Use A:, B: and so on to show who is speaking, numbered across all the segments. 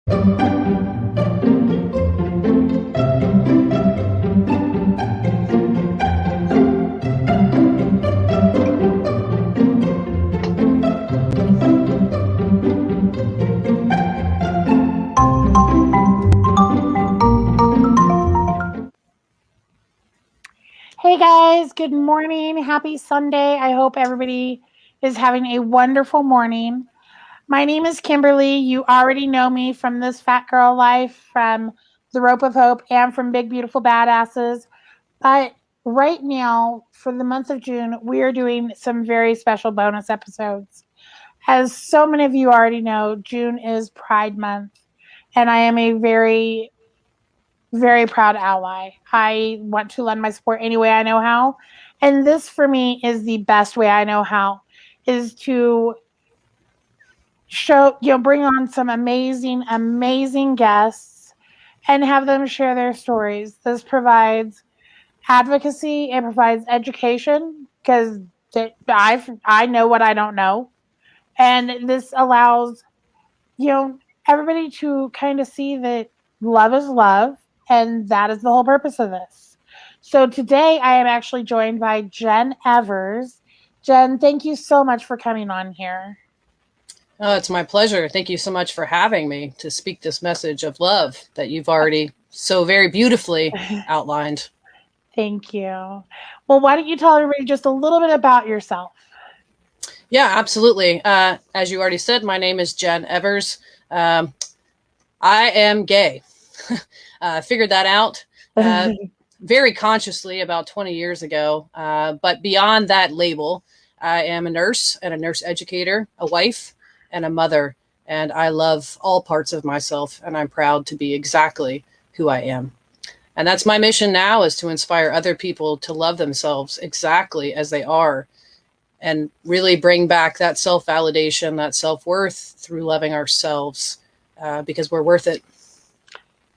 A: Hey guys, good morning. Happy Sunday. I hope everybody is having a wonderful morning. My name is Kimberly. You already know me from this Fat Girl Life, from The Rope of Hope, and from Big Beautiful Badasses. But right now, for the month of June, we are doing some very special bonus episodes. As so many of you already know, June is Pride Month, and I am a very proud ally. I want to lend my support any way I know how. And this for me is the best way I know how, is to bring on some amazing guests and have them share their stories. This provides advocacy, it provides education because I know what I don't know. And this allows, you know, everybody to kind of see that love is love, and that is the whole purpose of this. So today I am actually joined by Jenn Evers. Jenn, thank you so much for coming on here.
B: Oh, it's my pleasure. Thank you so much for having me to speak this message of love that you've already so very beautifully outlined.
A: Thank you. Well, why don't you tell everybody just a little bit about yourself?
B: Yeah, absolutely. As you already said, my name is Jenn Evers. I am gay. Figured that out very consciously about 20 years ago. But beyond that label, I am a nurse and a nurse educator, a wife, and a mother. And I love all parts of myself, and I'm proud to be exactly who I am. And that's my mission now, is to inspire other people to love themselves exactly as they are, and really bring back that self-validation, that self-worth through loving ourselves, because we're worth it.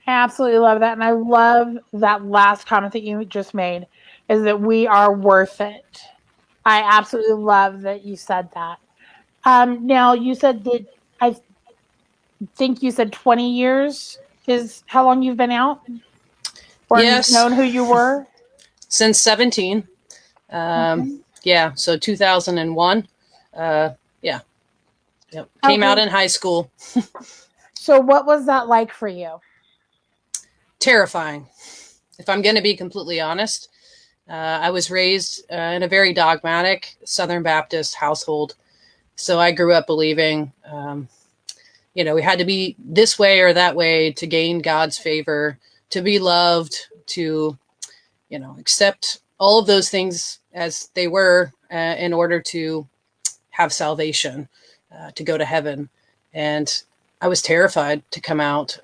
A: I absolutely love that. And I love that last comment that you just made, is that we are worth it. I absolutely love that you said that. Now, you said that, I think you said 20 years is how long you've been out or
B: Yes,
A: known who you were?
B: since 17.
A: Okay.
B: Yeah, so 2001. Yeah, yep. Came out
A: Okay.
B: in high school.
A: So what was that like for you?
B: Terrifying, if I'm going to be completely honest. I was raised in a very dogmatic Southern Baptist household. So I grew up believing, we had to be this way or that way to gain God's favor, to be loved, to, accept all of those things as they were in order to have salvation, to go to heaven. And I was terrified to come out.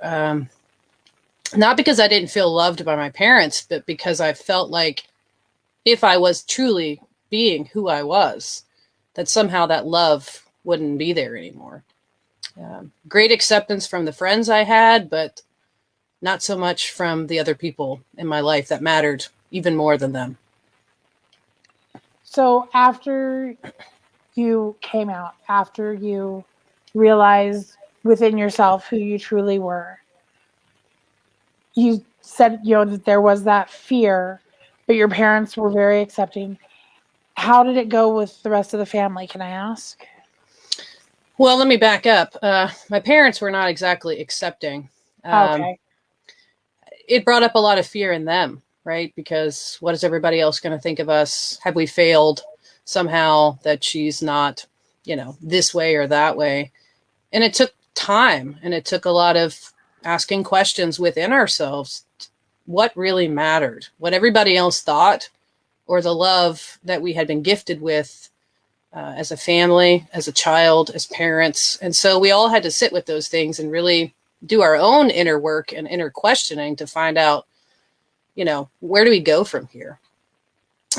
B: Not because I didn't feel loved by my parents, but because I felt like if I was truly being who I was, that somehow that love wouldn't be there anymore. Great acceptance from the friends I had, but not so much from the other people in my life that mattered even more than them.
A: So after you came out, after you realized within yourself who you truly were, you said, that there was that fear, but your parents were very accepting. How did it go with the rest of the family? Can I ask?
B: Well, let me back up. My parents were not exactly accepting.
A: Okay.
B: It brought up a lot of fear in them, right? Because what is everybody else going to think of us? Have we failed somehow, that she's not, this way or that way? And it took time, and it took a lot of asking questions within ourselves. What really mattered? What everybody else thought, or the love that we had been gifted with as a family, as a child, as parents. And so we all had to sit with those things and really do our own inner work and inner questioning to find out, where do we go from here?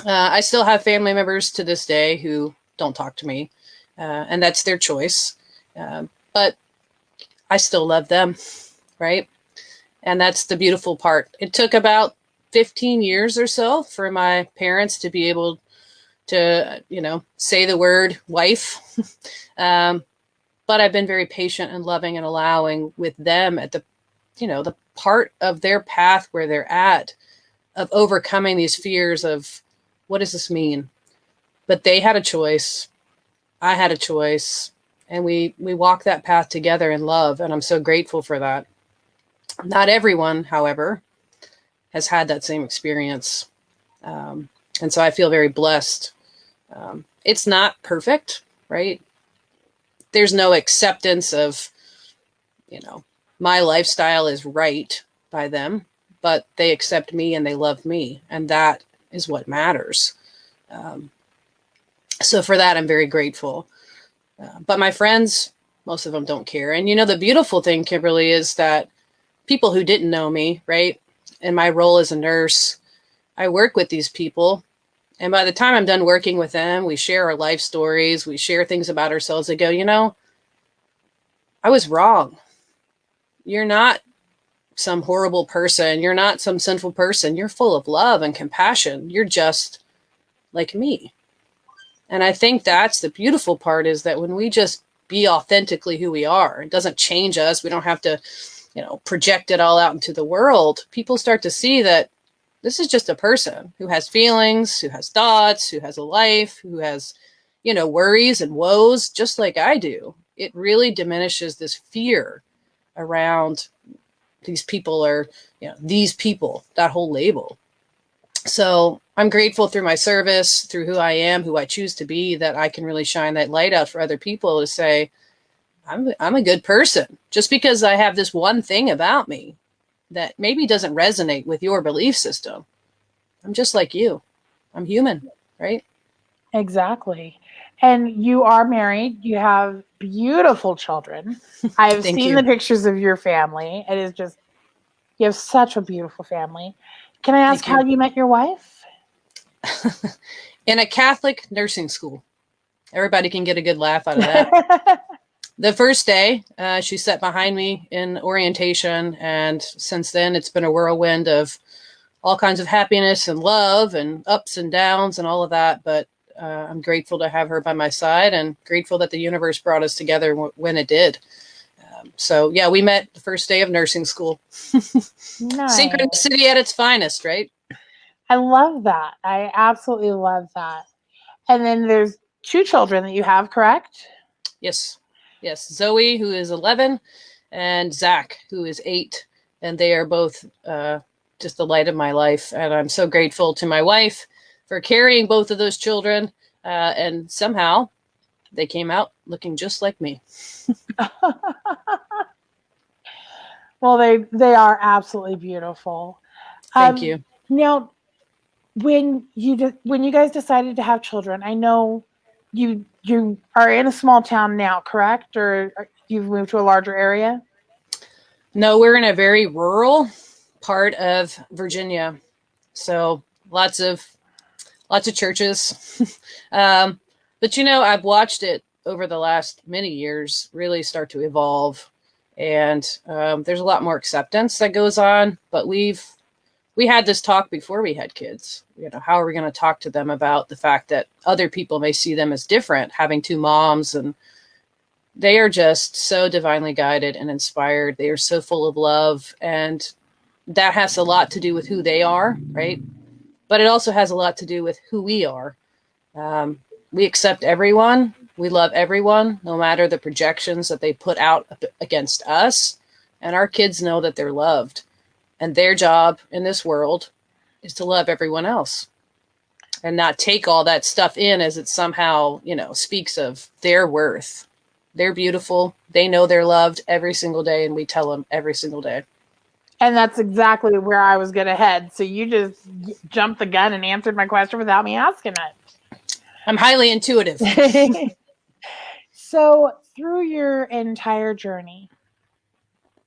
B: I still have family members to this day who don't talk to me, and that's their choice. But I still love them, right? And that's the beautiful part. It took about 15 years or so for my parents to be able to, say the word wife. but I've been very patient and loving and allowing with them at the, the part of their path where they're at, of overcoming these fears of, what does this mean? But they had a choice. I had a choice, and we walked that path together in love. And I'm so grateful for that. Not everyone, however, has had that same experience. And so I feel very blessed. It's not perfect, right? There's no acceptance of, my lifestyle is right by them, but they accept me and they love me. And that is what matters. So for that, I'm very grateful. But my friends, most of them don't care. And the beautiful thing, Kimberly, is that people who didn't know me, right, in my role as a nurse, I work with these people. And by the time I'm done working with them, we share our life stories. We share things about ourselves. They go, I was wrong. You're not some horrible person. You're not some sinful person. You're full of love and compassion. You're just like me. And I think that's the beautiful part, is that when we just be authentically who we are, it doesn't change us. We don't have to, project it all out into the world. People start to see that this is just a person who has feelings, who has thoughts, who has a life, who has, worries and woes, just like I do. It really diminishes this fear around these people are, these people, that whole label. So I'm grateful through my service, through who I am, who I choose to be, that I can really shine that light out for other people to say, I'm a good person. Just because I have this one thing about me that maybe doesn't resonate with your belief system, I'm just like you. I'm human, right?
A: Exactly. And you are married. You have beautiful children. I've
B: Thank
A: seen
B: you.
A: the pictures of your family. It is just, you have such a beautiful family. Can I ask
B: Thank
A: how
B: you.
A: you met your wife?
B: In a Catholic nursing school. Everybody can get a good laugh out of that. The first day, she sat behind me in orientation, and since then it's been a whirlwind of all kinds of happiness and love and ups and downs and all of that. But I'm grateful to have her by my side, and grateful that the universe brought us together when it did. So yeah, we met the first day of nursing school.
A: Nice.
B: Synchronicity at its finest, right?
A: I love that. I absolutely love that. And then there's two children that you have, correct?
B: Yes. Yes. Zoe, who is 11, and Zach, who is 8. And they are both just the light of my life. And I'm so grateful to my wife for carrying both of those children. And somehow they came out looking just like me.
A: Well, they are absolutely beautiful.
B: Thank you.
A: Now, when you guys decided to have children, I know you are in a small town now, correct? Or you've moved to a larger area?
B: No, we're in a very rural part of Virginia. So lots of churches. But I've watched it over the last many years really start to evolve, and there's a lot more acceptance that goes on. But we had this talk before we had kids. How are we going to talk to them about the fact that other people may see them as different, having two moms, and they are just so divinely guided and inspired. They are so full of love, and that has a lot to do with who they are, right? But it also has a lot to do with who we are. We accept everyone. We love everyone, no matter the projections that they put out against us. And our kids know that they're loved. And their job in this world is to love everyone else and not take all that stuff in as it somehow, speaks of their worth. They're beautiful. They know they're loved every single day, and we tell them every single day.
A: And that's exactly where I was going to head. So you just jumped the gun and answered my question without me asking
B: I'm highly intuitive.
A: it. So through your entire journey,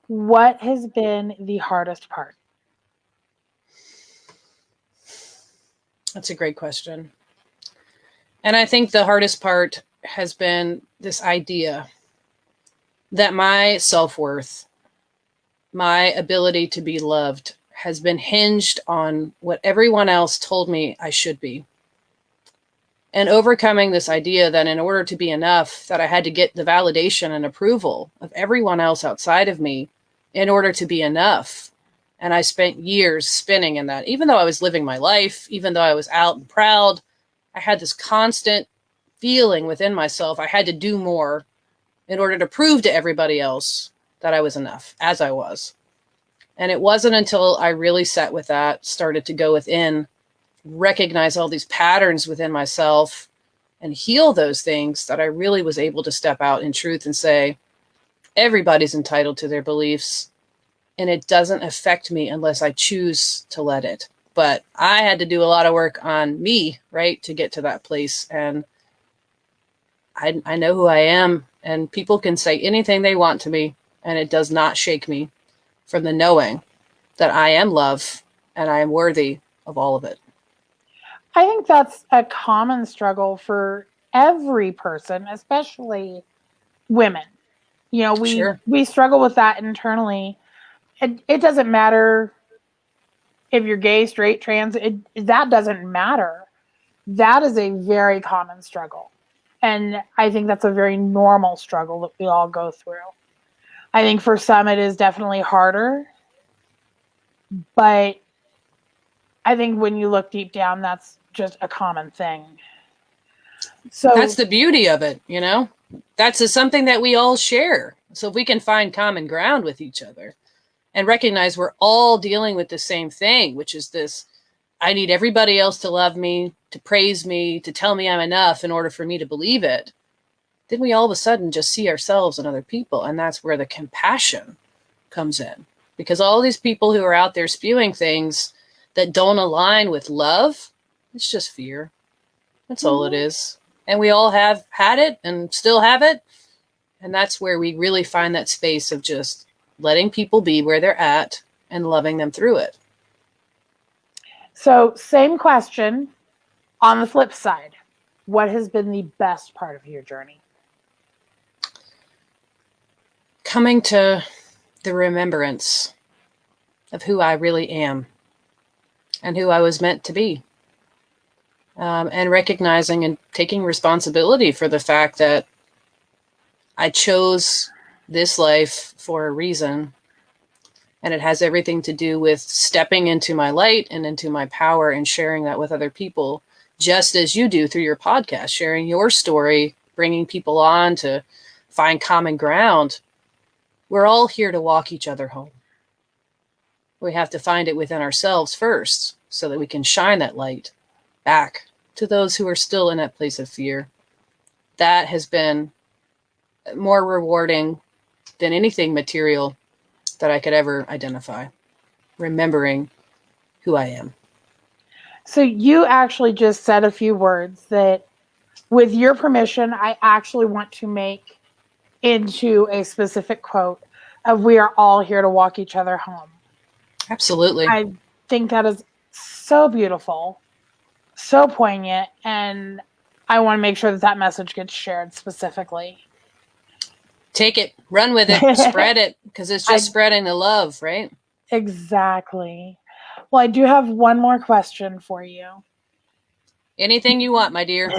A: what has been the hardest part?
B: That's a great question. And I think the hardest part has been this idea that my self-worth, my ability to be loved, has been hinged on what everyone else told me I should be. and overcoming this idea that in order to be enough, that I had to get the validation and approval of everyone else outside of me in order to be enough. And I spent years spinning in that. Even though I was living my life, even though I was out and proud, I had this constant feeling within myself I had to do more in order to prove to everybody else that I was enough as I was. And it wasn't until I really sat with that, started to go within, recognize all these patterns within myself and heal those things, that I really was able to step out in truth and say, everybody's entitled to their beliefs and it doesn't affect me unless I choose to let it. But I had to do a lot of work on me, right, to get to that place. And I know who I am, and people can say anything they want to me, and it does not shake me from the knowing that I am love and I am worthy of all of it.
A: I think that's a common struggle for every person, especially women. You know,
B: Sure.
A: we struggle with that internally. It doesn't matter if you're gay, straight, trans. That doesn't matter. That is a very common struggle. And I think that's a very normal struggle that we all go through. I think for some it is definitely harder, but I think when you look deep down, that's just a common thing. So
B: that's the beauty of it, you know? That's something that we all share. So if we can find common ground with each other and recognize we're all dealing with the same thing, which is this, I need everybody else to love me, to praise me, to tell me I'm enough in order for me to believe it, then we all of a sudden just see ourselves and other people. And that's where the compassion comes in. Because all these people who are out there spewing things that don't align with love, it's just fear. That's all it is. And we all have had it and still have it. And that's where we really find that space of just letting people be where they're at and loving them through it.
A: So, same question on the flip side. What has been the best part of your journey?
B: Coming to the remembrance of who I really am and who I was meant to be. And recognizing and taking responsibility for the fact that I chose this life for a reason. And it has everything to do with stepping into my light and into my power and sharing that with other people, just as you do through your podcast, sharing your story, bringing people on to find common ground. We're all here to walk each other home. We have to find it within ourselves first so that we can shine that light back to those who are still in that place of fear. That has been more rewarding than anything material that I could ever identify, remembering who I am.
A: So you actually just said a few words that, with your permission, I actually want to make into a specific quote of "We are all here to walk each other home."
B: Absolutely.
A: I think that is so beautiful, so poignant, and I want to make sure that that message gets shared specifically.
B: Take it, run with it, spread it, because it's just spreading the love, right?
A: Exactly. Well, I do have one more question for you.
B: Anything you want, my dear.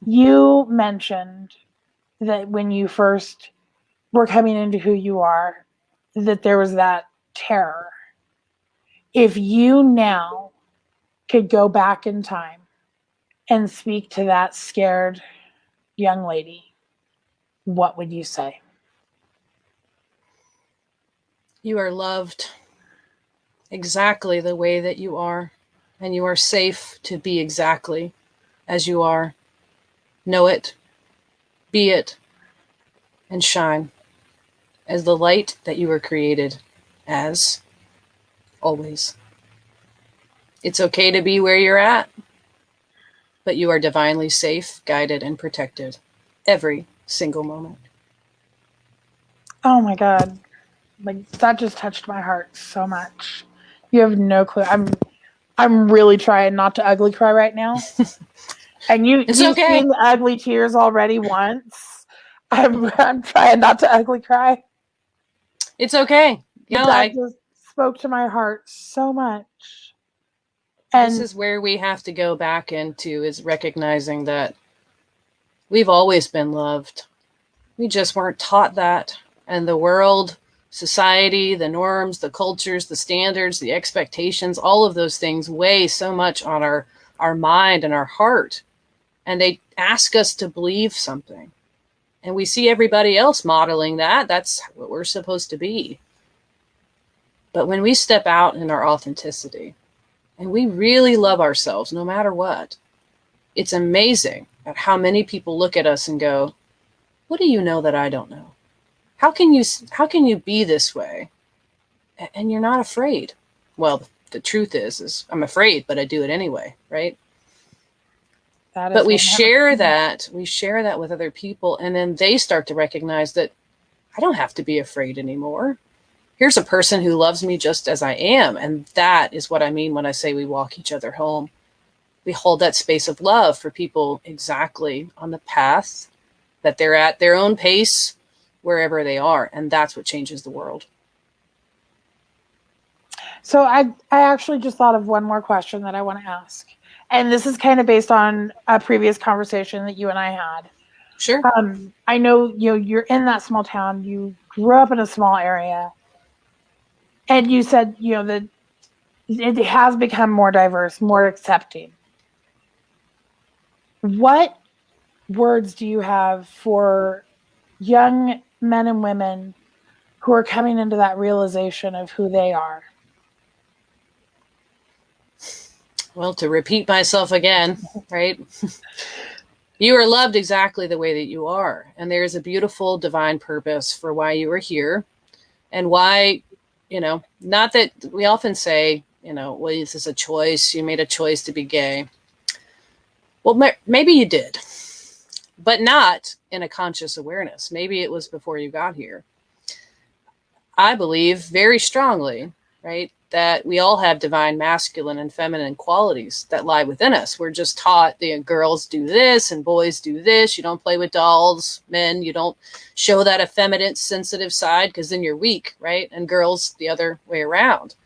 A: You mentioned that when you first were coming into who you are, that there was that terror. If you now could go back in time and speak to that scared young lady, what would you say?
B: You are loved exactly the way that you are, and you are safe to be exactly as you are. Know it, be it, and shine as the light that you were created as, always. It's okay to be where you're at, but you are divinely safe, guided, and protected every single moment.
A: Oh my God. Like, that just touched my heart so much. You have no clue. I'm really trying not to ugly cry right now. And you've
B: okay.
A: seen the ugly tears already once. I'm trying not to ugly cry.
B: It's okay.
A: But that just spoke to my heart so much.
B: This
A: And
B: is where we have to go back into, is recognizing that we've always been loved. We just weren't taught that. And the world, society, the norms, the cultures, the standards, the expectations, all of those things weigh so much on our mind and our heart. And they ask us to believe something. And we see everybody else modeling that. That's what we're supposed to be. But when we step out in our authenticity and we really love ourselves no matter what, it's amazing at how many people look at us and go, what do you know that I don't know? How can you be this way? And you're not afraid. Well, the truth is I'm afraid, but I do it anyway, right? But we share that with other people, and then they start to recognize that I don't have to be afraid anymore. Here's a person who loves me just as I am. And that is what I mean when I say we walk each other home. We hold that space of love for people exactly on the path that they're at, their own pace, wherever they are. And that's what changes the world.
A: so I actually just thought of one more question that I want to ask. And this is kind of based on a previous conversation that you and I had.
B: Sure.
A: I know, you're in that small town. You grew up in a small area. And you said, that it has become more diverse, more accepting. What words do you have for young men and women who are coming into that realization of who they are?
B: Well, to repeat myself again, right? You are loved exactly the way that you are. And there is a beautiful divine purpose for why you are here, and why, not that we often say, well, this is a choice. You made a choice to be gay. Well, maybe you did, but not in a conscious awareness. Maybe it was before you got here. I believe very strongly, right, that we all have divine masculine and feminine qualities that lie within us. We're just taught girls do this and boys do this. You don't play with dolls, men. You don't show that effeminate, sensitive side because then you're weak, right? And girls the other way around.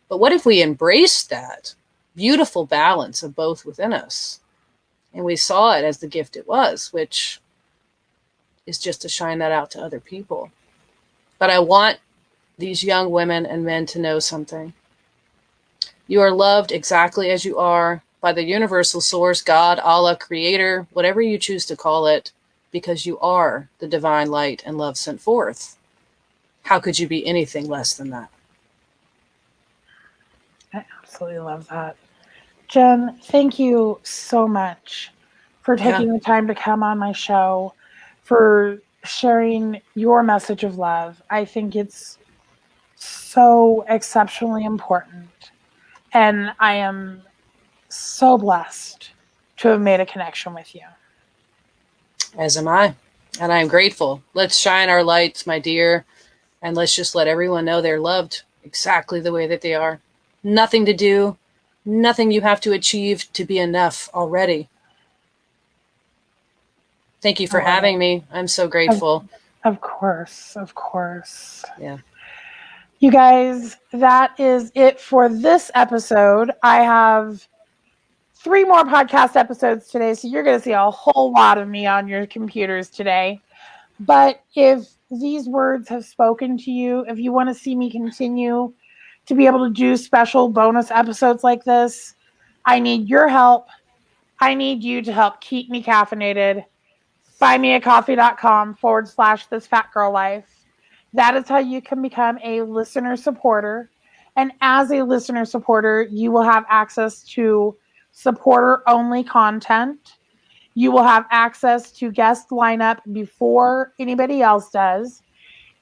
B: But what if we embraced that beautiful balance of both within us? And we saw it as the gift it was, which is just to shine that out to other people. But I want these young women and men to know something. You are loved exactly as you are by the universal source, God, Allah, creator, whatever you choose to call it, because you are the divine light and love sent forth. How could you be anything less than that?
A: I absolutely love that. Jenn, thank you so much for taking the time to come on my show, for sharing your message of love. I think it's so exceptionally important. And I am so blessed to have made a connection with you.
B: As am I. And I'm grateful. Let's shine our lights, my dear, and let's just let everyone know they're loved exactly the way that they are. Nothing to do, nothing you have to achieve to be enough already. Thank you for having me. I'm so grateful.
A: Of course, of course.
B: Yeah.
A: You guys, that is it for this episode. I have 3 more podcast episodes today, so you're going to see a whole lot of me on your computers today. But if these words have spoken to you, if you want to see me continue to be able to do special bonus episodes like this, I need your help. I need you to help keep me caffeinated. buymeacoffee.com/this fat girl life. That is how you can become a listener supporter. And as a listener supporter, you will have access to supporter only content. You will have access to guest lineup before anybody else does.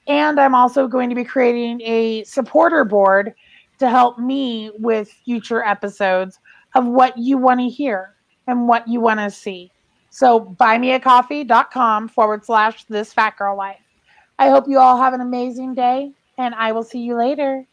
A: And I'm also going to be creating a supporter board to help me with future episodes of what you want to hear and what you want to see. So buymeacoffee.com/this fat girl life. I hope you all have an amazing day, and I will see you later.